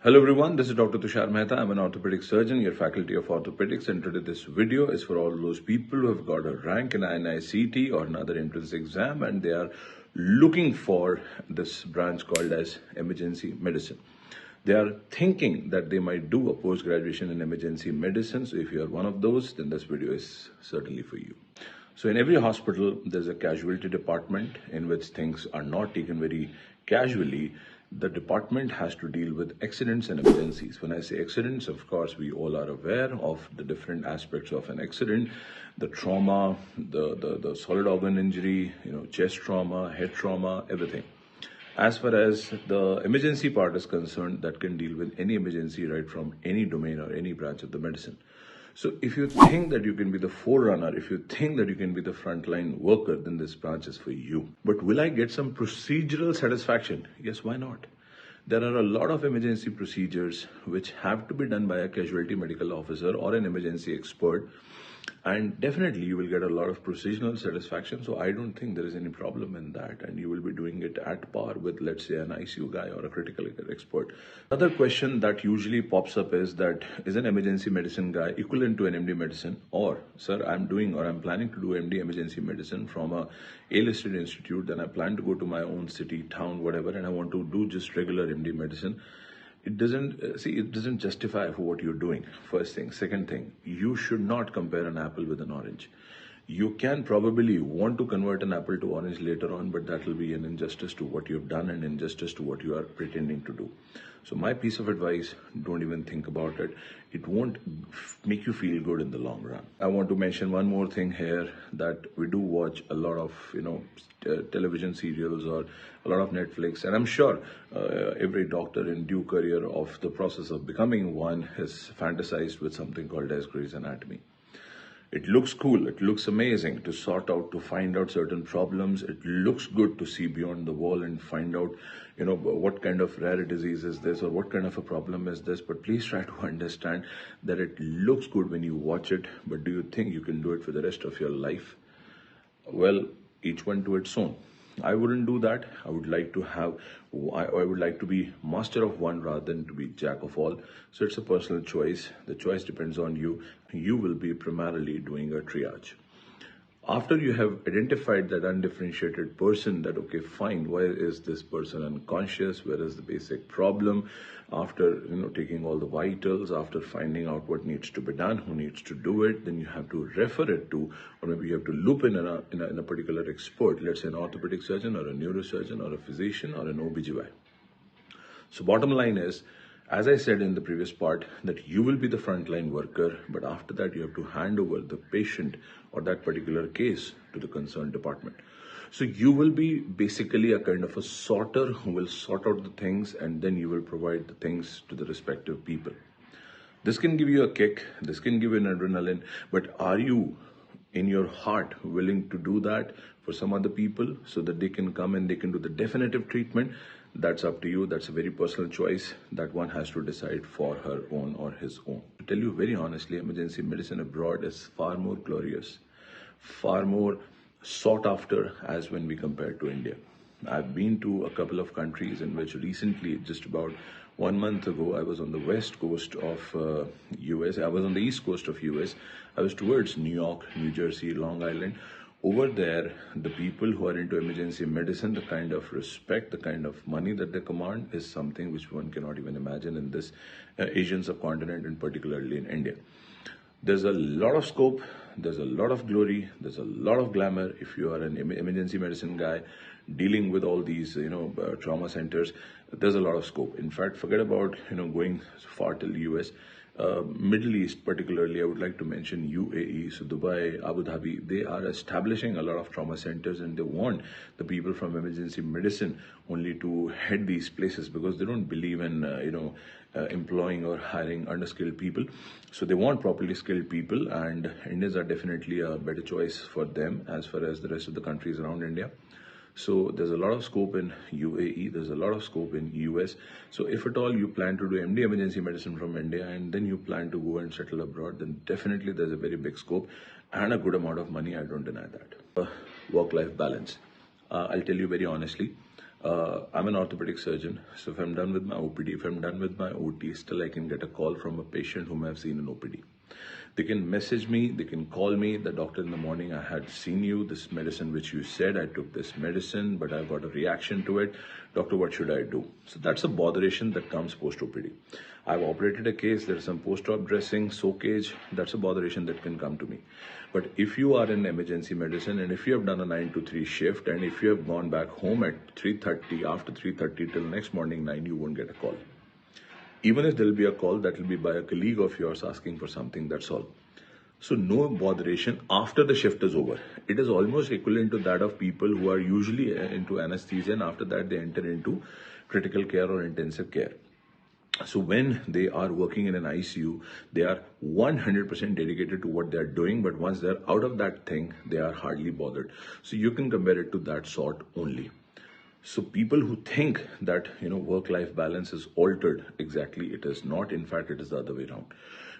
Hello everyone, this is Dr. Tushar Mehta. I'm an orthopedic surgeon, your faculty of orthopedics, and today this video is for all those people who have got a rank in NICT or another entrance exam and they are looking for this branch called as emergency medicine. They are thinking that they might do a post-graduation in emergency medicine. So if you are one of those, then this video is certainly for you. So in every hospital, there's a casualty department in which things are not taken very casually. The department has to deal with accidents and emergencies. When I say accidents, of course, we all are aware of the different aspects of an accident, the trauma, the solid organ injury, chest trauma, head trauma, everything. As far as the emergency part is concerned, that can deal with any emergency right from any domain or any branch of the medicine. So if you think that you can be the forerunner, if you think that you can be the frontline worker, then this branch is for you. But will I get some procedural satisfaction? Yes, why not? There are a lot of emergency procedures which have to be done by a casualty medical officer or an emergency expert. And definitely you will get a lot of procedural satisfaction. So I don't think there is any problem in that. And you will be doing it at par with, let's say, an ICU guy or a critical care expert. Another question that usually pops up is that, is an emergency medicine guy equivalent to an MD medicine? Or, sir, I'm planning to do MD emergency medicine from a A-listed institute. Then I plan to go to my own city, town, whatever, and I want to do just regular MD medicine. It doesn't justify for what you're doing. First thing. Second thing, you should not compare an apple with an orange. You can probably want to convert an apple to orange later on, but that will be an injustice to what you've done and injustice to what you are pretending to do. So my piece of advice, don't even think about it. It won't make you feel good in the long run. I want to mention one more thing here, that we do watch a lot of, television serials or a lot of Netflix. And I'm sure every doctor in due career of the process of becoming one has fantasized with something called as Grey's Anatomy. It looks cool, it looks amazing to to find out certain problems. It looks good to see beyond the wall and find out, what kind of rare disease is this or what kind of a problem is this. But please try to understand that it looks good when you watch it, but do you think you can do it for the rest of your life? Well, each one to its own. I wouldn't do that. I would like to be master of one rather than to be jack of all. So it's a personal choice. The choice depends on you. You will be primarily doing a triage. After you have identified that undifferentiated person, that okay, fine, why is this person unconscious? Where is the basic problem? After taking all the vitals, after finding out what needs to be done, who needs to do it, then you have to refer it to, or maybe you have to loop in a particular expert. Let's say an orthopedic surgeon or a neurosurgeon or a physician or an OBGY. So bottom line is, as I said in the previous part, that you will be the frontline worker, but after that you have to hand over the patient or that particular case to the concerned department. So you will be basically a kind of a sorter who will sort out the things and then you will provide the things to the respective people. This can give you a kick, this can give you an adrenaline, but are you in your heart willing to do that for some other people so that they can come and they can do the definitive treatment? That's up to you. That's a very personal choice that one has to decide for her own or his own. To tell you very honestly, emergency medicine abroad is far more glorious, far more sought after as when we compare to India. I've been to a couple of countries in which recently, just about 1 month ago, I was on the west coast of US. I was on the east coast of US. I was towards New York, New Jersey, Long Island. Over there, the people who are into emergency medicine, the kind of respect, the kind of money that they command is something which one cannot even imagine in this Asian subcontinent and particularly in India. There's a lot of scope, there's a lot of glory, there's a lot of glamour. If you are an emergency medicine guy dealing with all these, trauma centers, there's a lot of scope. In fact, forget about, going far till the US. Middle East particularly, I would like to mention UAE, so Dubai, Abu Dhabi, they are establishing a lot of trauma centers and they want the people from emergency medicine only to head these places because they don't believe in, employing or hiring underskilled people. So they want properly skilled people, and Indians are definitely a better choice for them as far as the rest of the countries around India. So there's a lot of scope in UAE, there's a lot of scope in US. So if at all you plan to do MD emergency medicine from India and then you plan to go and settle abroad, then definitely there's a very big scope and a good amount of money, I don't deny that. Work-life balance. I'll tell you very honestly, I'm an orthopedic surgeon, so if I'm done with my OPD, if I'm done with my OT, still I can get a call from a patient whom I've seen in OPD. They can message me, they can call me, the doctor in the morning, I had seen you, this medicine which you said, I took this medicine, but I got a reaction to it. Doctor, what should I do? So that's a botheration that comes post-OPD. I've operated a case, there's some post-op dressing, soakage, that's a botheration that can come to me. But if you are in emergency medicine and if you have done a 9 to 3 shift and if you have gone back home at 3:30, after 3:30 till next morning 9, you won't get a call. Even if there will be a call, that will be by a colleague of yours asking for something, that's all. So no botheration after the shift is over. It is almost equivalent to that of people who are usually into anesthesia and after that they enter into critical care or intensive care. So when they are working in an ICU, they are 100% dedicated to what they are doing, but once they're out of that thing, they are hardly bothered. So you can compare it to that sort only. So people who think that, work-life balance is altered, exactly it is not. In fact, it is the other way around.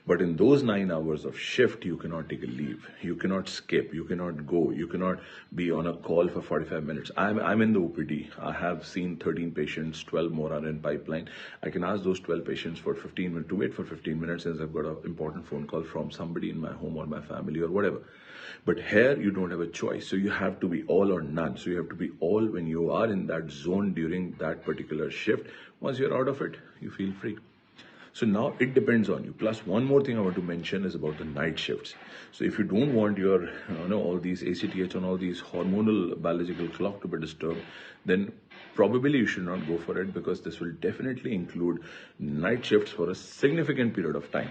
But in those 9 hours of shift, you cannot take a leave. You cannot skip. You cannot go. You cannot be on a call for 45 minutes. I'm in the OPD. I have seen 13 patients, 12 more are in pipeline. I can ask those 12 patients for 15 minutes to wait for 15 minutes since I've got an important phone call from somebody in my home or my family or whatever. But here you don't have a choice. So you have to be all or none. So you have to be all when you are in that zone during that particular shift. Once you're out of it, you feel free. So now it depends on you. Plus one more thing I want to mention is about the night shifts. So if you don't want your, all these ACTH and all these hormonal biological clock to be disturbed, then probably you should not go for it because this will definitely include night shifts for a significant period of time.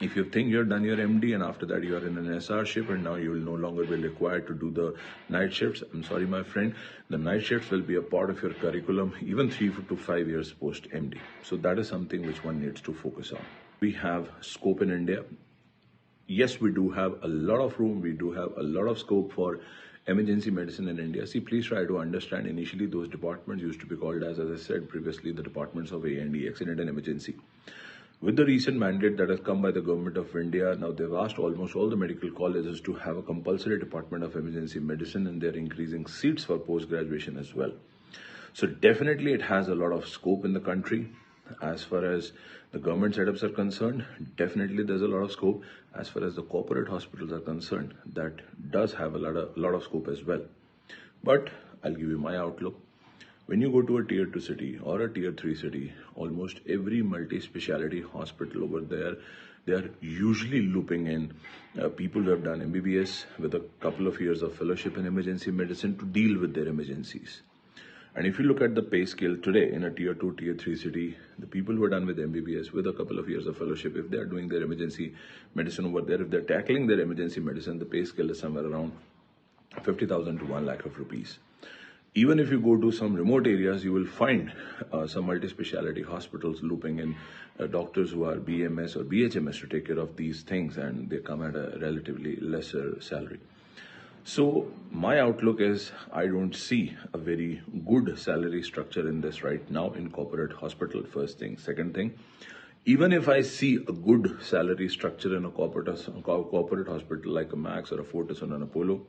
If you think you're done your MD and after that you are in an SR shift and now you will no longer be required to do the night shifts, I'm sorry, my friend, the night shifts will be a part of your curriculum even 3 to 5 years post MD. So that is something which one needs to focus on. We have scope in India. Yes, we do have a lot of room. We do have a lot of scope for emergency medicine in India. See, please try to understand. Initially, those departments used to be called as I said previously, the departments of A&E, accident and emergency. With the recent mandate that has come by the government of India, now they've asked almost all the medical colleges to have a compulsory department of emergency medicine and they're increasing seats for post-graduation as well. So definitely it has a lot of scope in the country. As far as the government setups are concerned, definitely there's a lot of scope. As far as the corporate hospitals are concerned, that does have a lot of scope as well. But I'll give you my outlook. When you go to a tier 2 city or a tier 3 city, almost every multi-speciality hospital over there, they are usually looping in people who have done MBBS with a couple of years of fellowship in emergency medicine to deal with their emergencies. And if you look at the pay scale today in a tier 2, tier 3 city, the people who are done with MBBS with a couple of years of fellowship, if they are doing their emergency medicine over there, if they're tackling their emergency medicine, the pay scale is somewhere around 50,000 to 1 lakh of rupees. Even if you go to some remote areas, you will find some multi-speciality hospitals looping in doctors who are BMS or BHMS to take care of these things, and they come at a relatively lesser salary. So my outlook is I don't see a very good salary structure in this right now in corporate hospital, first thing. Second thing, even if I see a good salary structure in a corporate hospital like a Max or a Fortis or an Apollo,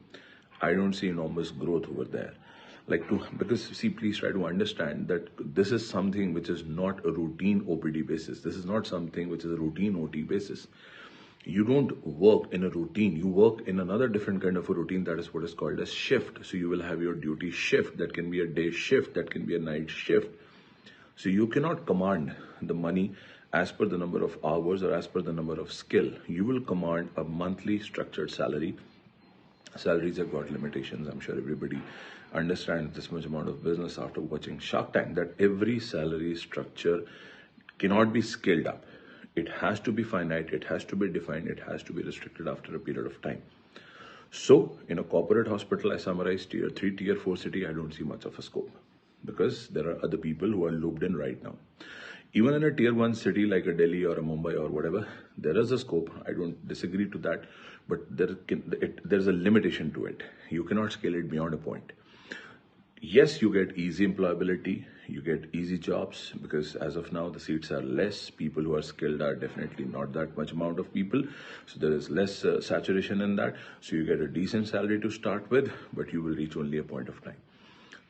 I don't see enormous growth over there. Because see, please try to understand that this is something which is not a routine OPD basis. This is not something which is a routine OT basis. You don't work in a routine. You work in another different kind of a routine. That is what is called a shift. So you will have your duty shift. That can be a day shift. That can be a night shift. So you cannot command the money as per the number of hours or as per the number of skill. You will command a monthly structured salary. Salaries have got limitations. I'm sure everybody understands this much amount of business after watching Shark Tank, that every salary structure cannot be scaled up. It has to be finite, it has to be defined, it has to be restricted after a period of time. So in a corporate hospital, I summarize tier 3, tier 4 city, I don't see much of a scope because there are other people who are looped in right now. Even in a tier 1 city like a Delhi or a Mumbai or whatever, there is a scope. I don't disagree to that, but there's a limitation to it. You cannot scale it beyond a point. Yes, you get easy employability, you get easy jobs because as of now the seats are less. People who are skilled are definitely not that much amount of people, so there is less saturation in that. So you get a decent salary to start with, but you will reach only a point of time.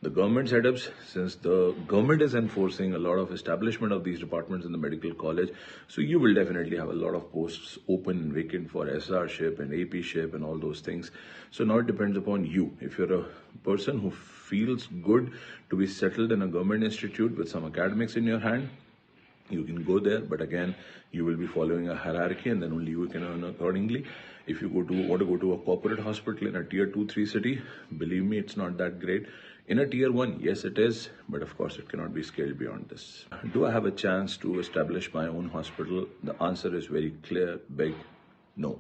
The government setups, since the government is enforcing a lot of establishment of these departments in the medical college, so you will definitely have a lot of posts open and vacant for SR-ship and AP-ship and all those things. So now it depends upon you. If you're a person who feels good to be settled in a government institute with some academics in your hand, you can go there, but again, you will be following a hierarchy and then only you can earn accordingly. If you want to go to a corporate hospital in a tier 2-3 city, believe me, it's not that great. In a tier 1, yes it is, but of course it cannot be scaled beyond this. Do I have a chance to establish my own hospital? The answer is very clear, big no.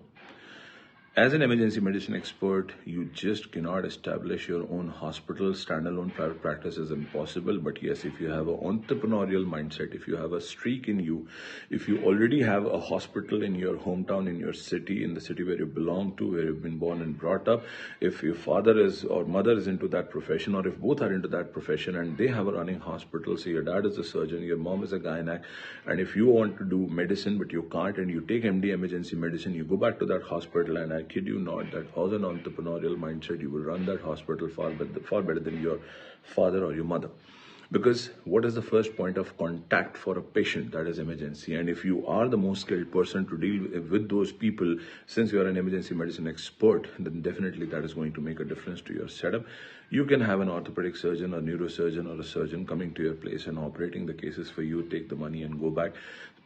As an emergency medicine expert, you just cannot establish your own hospital. Standalone private practice is impossible. But yes, if you have an entrepreneurial mindset, if you have a streak in you, if you already have a hospital in your hometown, in your city, in the city where you belong to, where you've been born and brought up, if your father is or mother is into that profession, or if both are into that profession and they have a running hospital, so your dad is a surgeon, your mom is a gynec, and if you want to do medicine but you can't and you take MD emergency medicine, you go back to that hospital, and I kid you not that as an entrepreneurial mindset, you will run that hospital far better than your father or your mother. Because what is the first point of contact for a patient? That is emergency. And if you are the most skilled person to deal with those people, since you are an emergency medicine expert, then definitely that is going to make a difference to your setup. You can have an orthopedic surgeon, a neurosurgeon, or a surgeon coming to your place and operating the cases for you, take the money and go back.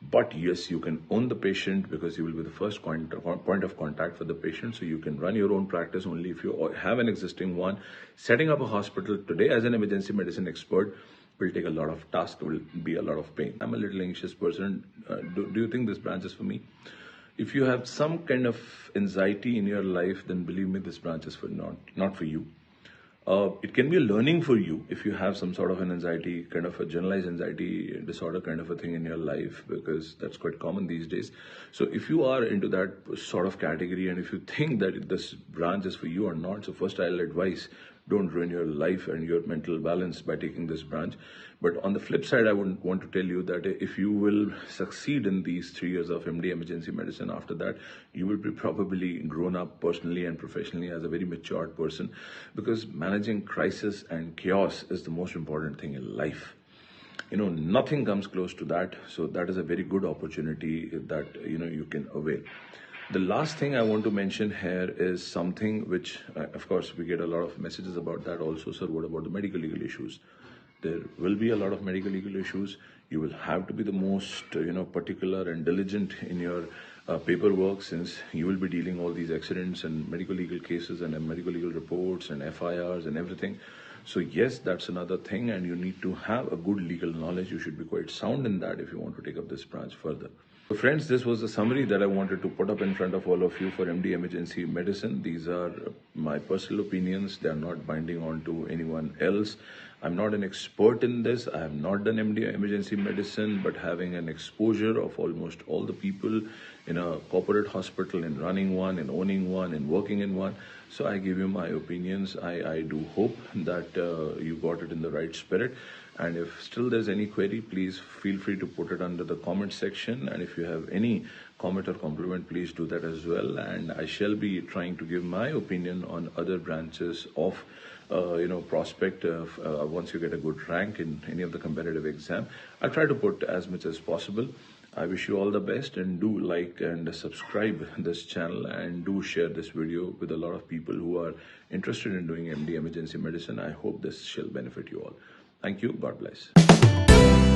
But yes, you can own the patient because you will be the first point of contact for the patient. So you can run your own practice only if you have an existing one. Setting up a hospital today as an emergency medicine expert will take a lot of task, will be a lot of pain. I'm a little anxious person. Do you think this branch is for me? If you have some kind of anxiety in your life, then believe me, this branch is not for you. It can be a learning for you if you have some sort of an anxiety, kind of a generalized anxiety disorder kind of a thing in your life, because that's quite common these days. So if you are into that sort of category and if you think that this branch is for you or not, so first I'll advise, don't ruin your life and your mental balance by taking this branch. But on the flip side, I would want to tell you that if you will succeed in these 3 years of MD emergency medicine, after that, you will be probably grown up personally and professionally as a very matured person, because managing crisis and chaos is the most important thing in life. Nothing comes close to that. So that is a very good opportunity that, you can avail. The last thing I want to mention here is something which, of course, we get a lot of messages about that also. Sir, what about the medical legal issues? There will be a lot of medical legal issues. You will have to be the most, particular and diligent in your paperwork, since you will be dealing all these accidents and medical legal cases and medical legal reports and FIRs and everything. So yes, that's another thing, and you need to have a good legal knowledge. You should be quite sound in that if you want to take up this branch further. So friends, this was the summary that I wanted to put up in front of all of you for MD Emergency Medicine. These are my personal opinions. They are not binding on to anyone else. I'm not an expert in this. I have not done MD Emergency Medicine, but having an exposure of almost all the people in a corporate hospital, in running one, in owning one, in working in one. So I give you my opinions. I do hope that you got it in the right spirit. And if still there's any query, please feel free to put it under the comment section. And if you have any comment or compliment, please do that as well. And I shall be trying to give my opinion on other branches of prospect once you get a good rank in any of the competitive exam. I'll try to put as much as possible. I wish you all the best, and do like and subscribe this channel, and do share this video with a lot of people who are interested in doing MD Emergency Medicine. I hope this shall benefit you all. Thank you. God bless.